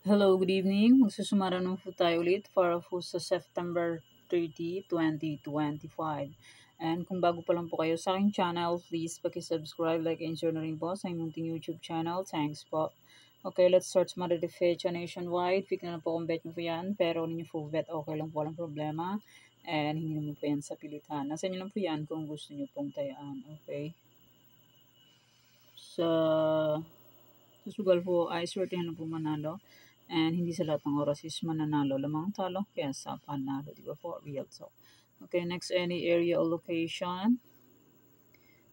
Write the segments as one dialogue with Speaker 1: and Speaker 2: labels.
Speaker 1: Hello, good evening. Magsusumara naman po tayo ulit para po sa September 30, 2025. And kung bago pa lang po kayo sa aking channel, please subscribe, like, and share na rin po sa inyong munting YouTube channel. Thanks po. Okay, let's start sa Mother nationwide. Pick na po kung bet nyo po yan. Pero kung ninyo full bet, okay lang po, walang problema. And hindi naman po yan sa pilitan. Nasa inyo lang po yan kung gusto nyo pong tayaan. Okay. Sa sugal po ay swertihan na po manalo. And hindi sa lahat ng oras is mananalo lamang talo. Kaya sa panalo, di ba po? Real talk. Okay, next, any area or location.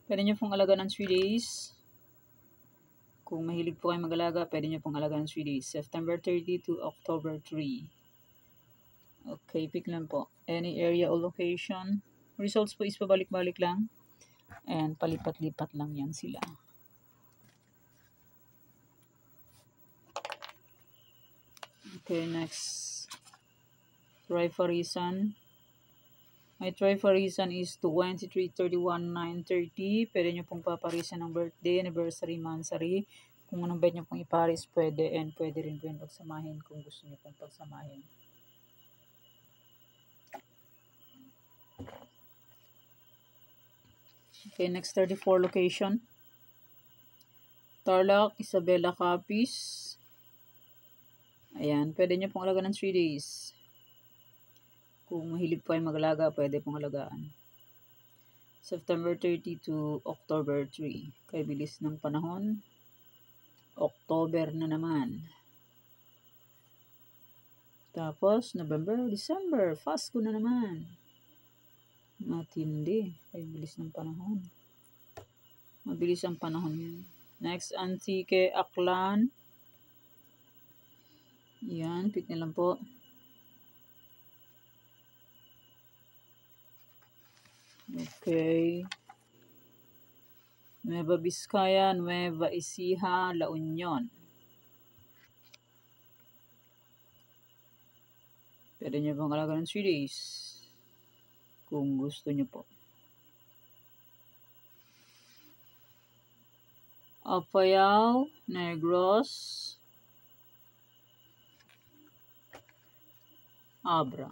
Speaker 1: Pwede nyo pong alaga ng 3 days. Kung mahilig po kayo mag-alaga, pwede nyo pong alaga ng 3 days. September 30 to October 3. Okay, pick lang po. Any area or location. Results po is pabalik-balik lang. And palipat-lipat lang yan sila. Okay, next. Try for reason. My try for reason is 23, 31, 9, 30. Pwede nyo pong paparisan ng birthday, anniversary, monthsary. Kung anong bet nyo pong iparis, pwede. And pwede rin po yung pagsamahin kung gusto nyo pong pagsamahin. Okay, next 34 location. Tarlac, Isabela, Capiz. Ayan, pwede nyo pong alaga ng 3 days. Kung mahilig po ay mag-alaga, pwede pong alagaan. September 30 to October 3. Kaya bilis ng panahon. October na naman. Tapos, November, December. Pasko na naman. Matindi. Ay, bilis ng panahon. Mabilis ang panahon yun. Next, Antique, Aklan. Yan, pick na lang po. Okay. Nueva Vizcaya, Nueva Ecija, La Union. Pwede nyo pang alaga ng 3 days. Kung gusto nyo po. Apayao, Negros, Abra.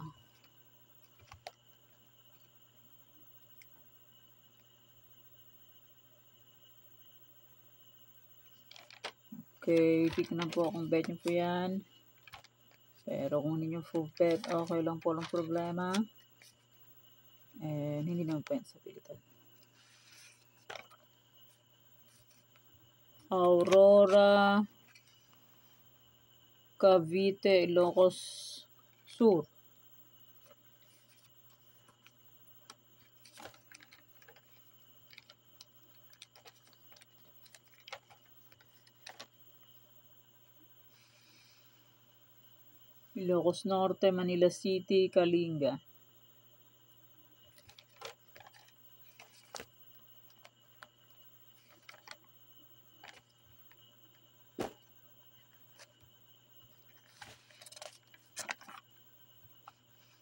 Speaker 1: Okay, pick na po kung bet nyo po yan. Pero kung hindi nyo full bet, okay lang po, lang problema. And hindi naman po yan sa pilitan. Aurora, Cavite, Ilocos Sur. Ilocos Norte, Manila City, Kalinga.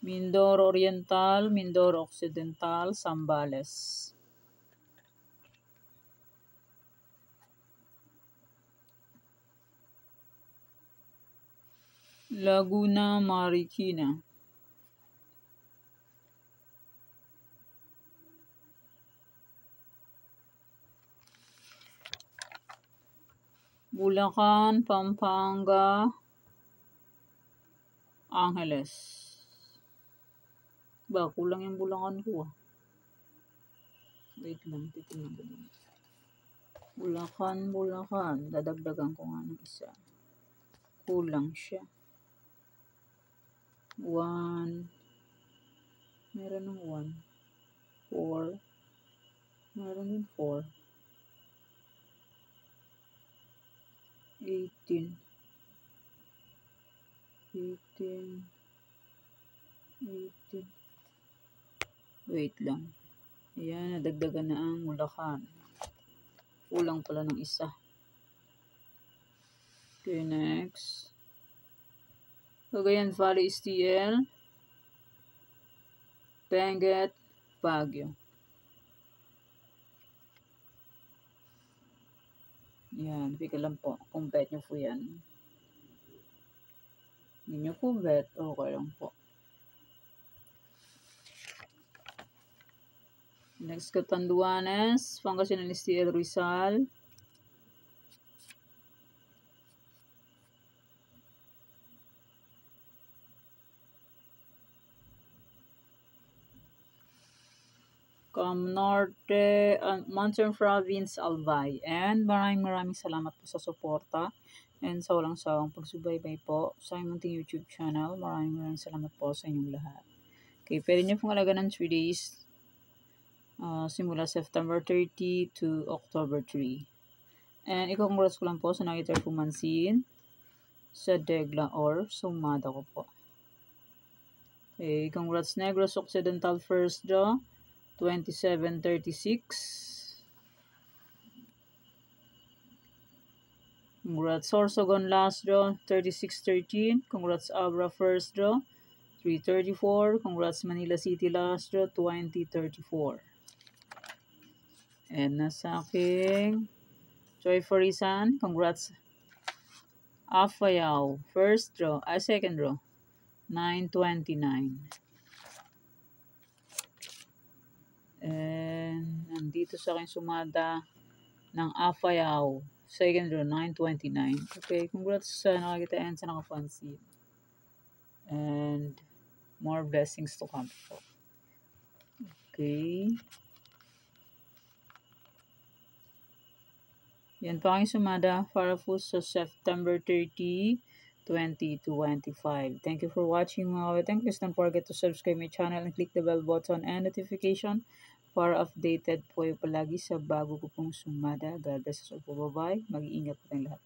Speaker 1: Mindoro Oriental, Mindoro Occidental, Zambales. Laguna, Marikina. Bulacan, Pampanga, Angeles. Ba, kulang yung Bulacan ko ah. Wait lang, titignan ko din. Bulacan. Dadagdagan ko nga ng isa. Kulang siya. 1. Meron ng 1. 4. Meron din 4. 18. 18. 18. Wait lang. Ayan, nadagdagan na ang Bulacan. Kulang pala ng isa. Okay, next. Cagayan Valley, STL. Benguet, Baguio. Yan, pika lang po. Kung bet nyo po yan. Hindi nyo po bet, okay lang po. Next, Catanduanes, Pangasinan STL Rizal. Cam Norte, Monsoon Province, Albay. And maraming salamat po sa suporta and sa walang sawang pagsubaybay po sa aming munting YouTube channel. Maraming salamat po sa inyong lahat. Okay, pwede nyo pong alaga ng 3 days simula September 30 to October 3. And i-congrats ko lang po sa nakita pumansin sa Degla or Sumada ko po. Okay, congrats Negros Occidental first draw, 2736. Congrats Sorsogon last draw, 3613. Congrats Abra first draw, 334. Congrats Manila City last draw, 2034. And nasa aking Joy Farisan, congrats Afayao, first draw, second draw, 929. And nandito sa akin sumada ng Afayao, second draw, 929. Okay, congrats sa nakakita and sa nakapansin. And more blessings to come po. Okay. Yan pa aking sumada para po sa September 30, 2025. Thank you for watching mga Thank you. Don't forget to subscribe my channel and click the bell button and notification para updated po kayo palagi sa bago ko pong sumada. God bless us all po. Bye-bye. Mag-iingat po tayong lahat.